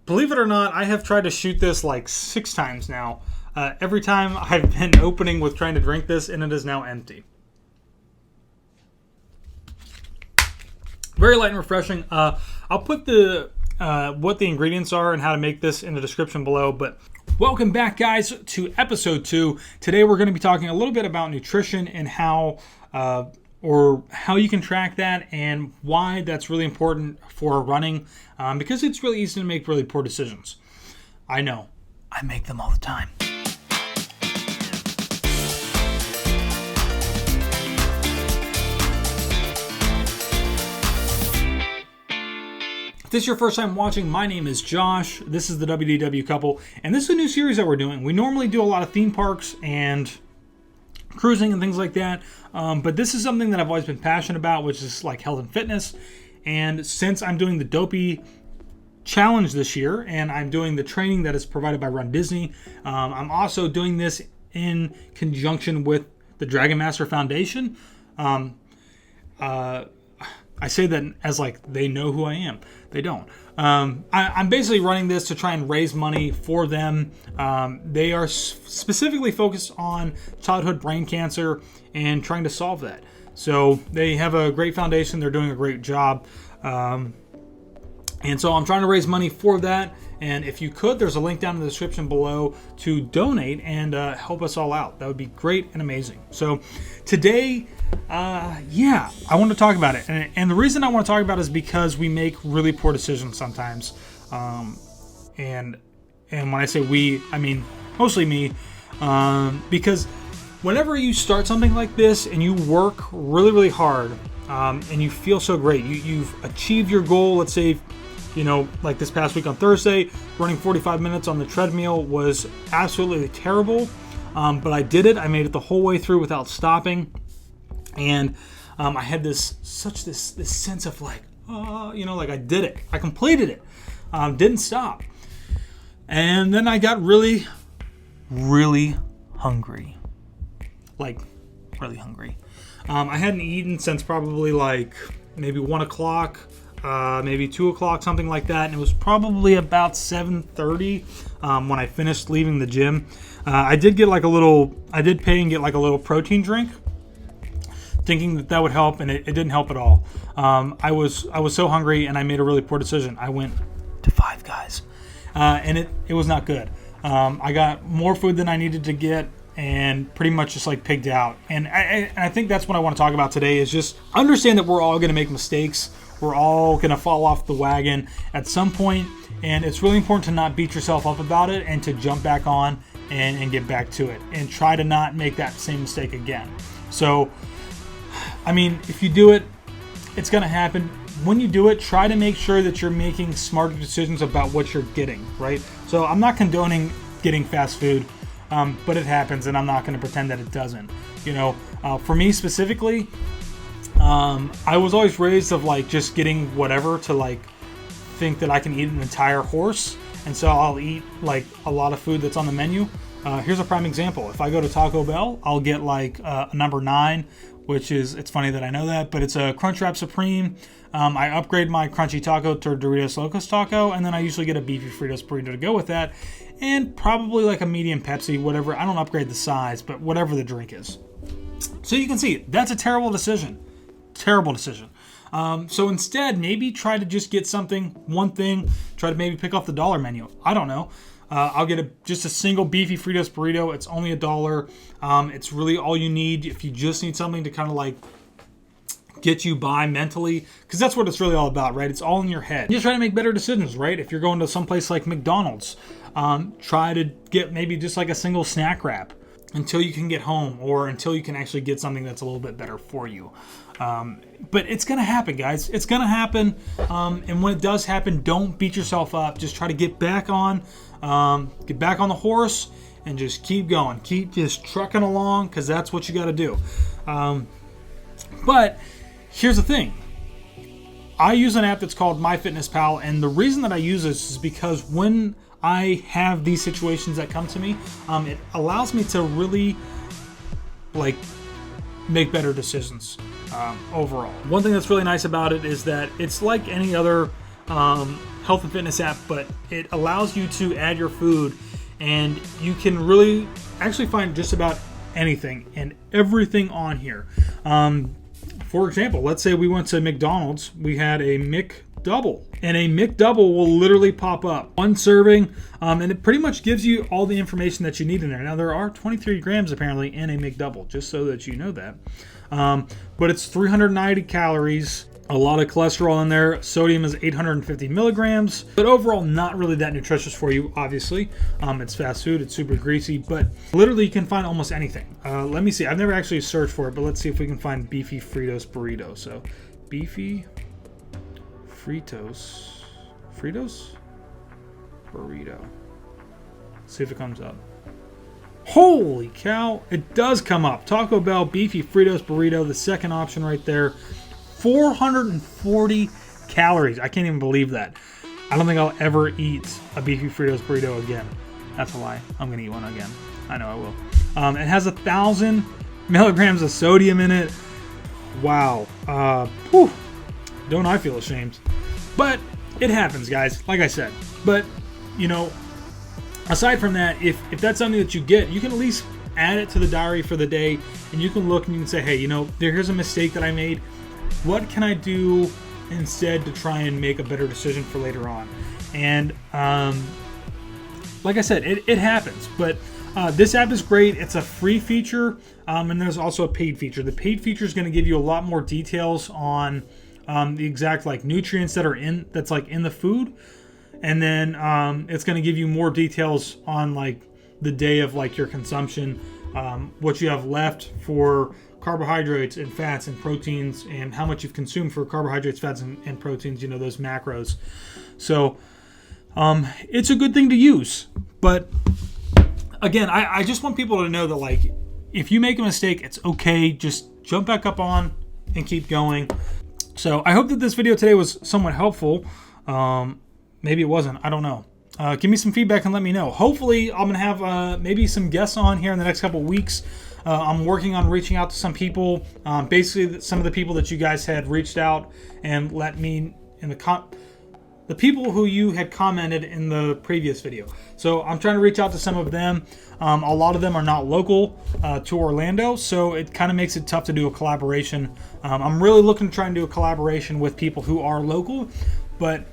Believe it or not, I have tried to shoot this like 6 times now. Every time I've been opening with trying to drink this, and it is now empty. Very light and refreshing. I'll put the what the ingredients are and how to make this in the description below. But welcome back, guys, to episode 2. Today we're going to be talking a little bit about nutrition and how you can track that and why that's really important for running, because it's really easy to make really poor decisions. I know. I make them all the time. If this is your first time watching, my name is Josh. This is the WDW Couple, and this is a new series that we're doing. We normally do a lot of theme parks and cruising and things like that, but this is something that I've always been passionate about, which is like health and fitness. And since I'm doing the Dopey Challenge this year, and I'm doing the training that is provided by Run Disney, I'm also doing this in conjunction with the Dragon Master Foundation. I say that as like they know who I am. They don't. I'm basically running this to try and raise money for them. They are specifically focused on childhood brain cancer and trying to solve that. So they have a great foundation. They're doing a great job. And so I'm trying to raise money for that. And if you could, there's a link down in the description below to donate and help us all out. That would be great and amazing. So today, I want to talk about it. And the reason I want to talk about it is because we make really poor decisions sometimes. And when I say we, I mean mostly me. Because whenever you start something like this and you work really, really hard, and you feel so great, you've achieved your goal. Let's say, like this past week on Thursday, running 45 minutes on the treadmill was absolutely terrible. But I did it. I made it the whole way through without stopping. And I had this sense of like, like I did it. I completed it. Didn't stop. And then I got really, really hungry. Like, really hungry. I hadn't eaten since probably like maybe 1 o'clock, maybe 2 o'clock, something like that. And it was probably about 7:30 when I finished leaving the gym. I did pay and get like a little protein drink, thinking that would help, and it didn't help at all. I was so hungry, and I made a really poor decision. I went to Five Guys, and it was not good. I got more food than I needed to get, and pretty much just like pigged out. And I think that's what I want to talk about today, is just understand that we're all going to make mistakes. We're all going to fall off the wagon at some point, and it's really important to not beat yourself up about it and to jump back on and get back to it and try to not make that same mistake again. So, I mean, if you do it, it's going to happen. When you do it, try to make sure that you're making smarter decisions about what you're getting, right? So I'm not condoning getting fast food, but it happens, and I'm not going to pretend that it doesn't. For me specifically, I was always raised of like just getting whatever to like think that I can eat an entire horse. And so I'll eat like a lot of food that's on the menu. Here's a prime example. If I go to Taco Bell, I'll get like a number 9, which is, it's funny that I know that, but it's a Crunchwrap Supreme. I upgrade my Crunchy Taco to Doritos Locos Taco, and then I usually get a Beefy Fritos Burrito to go with that, and probably like a medium Pepsi, whatever. I don't upgrade the size, but whatever the drink is. So you can see, that's a terrible decision. Terrible decision. So instead, maybe try to just get one thing, try to maybe pick off the dollar menu. I don't know. I'll get just a single Beefy Fritos Burrito. It's only $1. It's really all you need if you just need something to kind of like get you by mentally, because that's what it's really all about, right? It's all in your head. You just try to make better decisions, right? If you're going to someplace like McDonald's, try to get maybe just like a single snack wrap until you can get home, or until you can actually get something that's a little bit better for you. But it's going to happen, guys. It's going to happen. And when it does happen, don't beat yourself up. Just try to get back on the horse and just keep going. Keep just trucking along, because that's what you got to do. But here's the thing. I use an app that's called MyFitnessPal, and the reason that I use this is because when I have these situations that come to me, it allows me to really like make better decisions overall. One thing that's really nice about it is that it's like any other health and fitness app, but it allows you to add your food, and you can really actually find just about anything and everything on here. For example, let's say we went to McDonald's, we had a McDouble, and a McDouble will literally pop up. One serving, and it pretty much gives you all the information that you need in there. Now, there are 23 grams apparently in a McDouble, just so that you know that. But it's 390 calories, a lot of cholesterol in there. Sodium is 850 milligrams, but overall not really that nutritious for you, obviously. It's fast food, it's super greasy, but literally you can find almost anything. Let me see, I've never actually searched for it, but let's see if we can find beefy Fritos burrito. So beefy Fritos burrito. See if it comes up. Holy cow, it does come up. Taco Bell beefy Fritos burrito, the second option right there. 440 calories. I can't even believe that. I don't think I'll ever eat a beefy Fritos burrito again. That's a lie. I'm gonna eat one again. I know I will. It has 1,000 milligrams of sodium in it. Wow. Whew. Don't I feel ashamed? But it happens, guys. Like I said. But you know, aside from that, if that's something that you get, you can at least add it to the diary for the day, and you can look and you can say, hey, you know, here's a mistake that I made. What can I do instead to try and make a better decision for later on? And like I said, it happens. But this app is great. It's a free feature, and there's also a paid feature. The paid feature is going to give you a lot more details on the exact like nutrients that are in the food, and then it's going to give you more details on like the day of like your consumption, what you have left for carbohydrates and fats and proteins, and how much you've consumed for carbohydrates, fats, and proteins, you know, those macros. So it's a good thing to use. But again, I just want people to know that, like, if you make a mistake, it's okay. Just jump back up on and keep going. So I hope that this video today was somewhat helpful. Maybe it wasn't. I don't know. Give me some feedback and let me know. Hopefully, I'm going to have maybe some guests on here in the next couple of weeks. I'm working on reaching out to some people. Basically, some of the people that you guys had reached out and let me in the people who you had commented in the previous video. So I'm trying to reach out to some of them. A lot of them are not local to Orlando, so it kind of makes it tough to do a collaboration. I'm really looking to try and do a collaboration with people who are local, but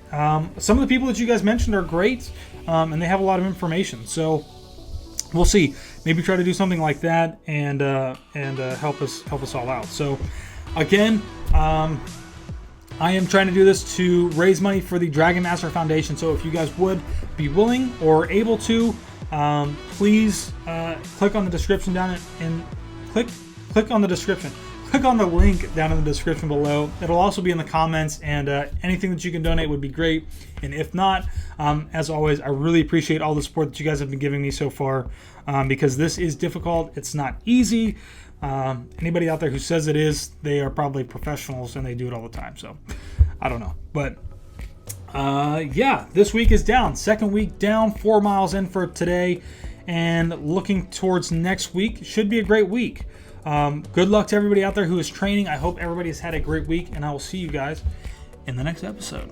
some of the people that you guys mentioned are great, and they have a lot of information. So we'll see. Maybe try to do something like that and help us all out. So again, I am trying to do this to raise money for the Dragon Master Foundation. So if you guys would be willing or able to, please click on the description down and click on the description. Click on the link down in the description below. It'll also be in the comments, and anything that you can donate would be great. And if not, as always, I really appreciate all the support that you guys have been giving me so far, because this is difficult. It's not easy. Anybody out there who says it is, they are probably professionals and they do it all the time. So I don't know. But yeah, this week is down. Second week down, 4 miles in for today. And looking towards next week, should be a great week. Good luck to everybody out there who is training. I hope everybody has had a great week, and I will see you guys in the next episode.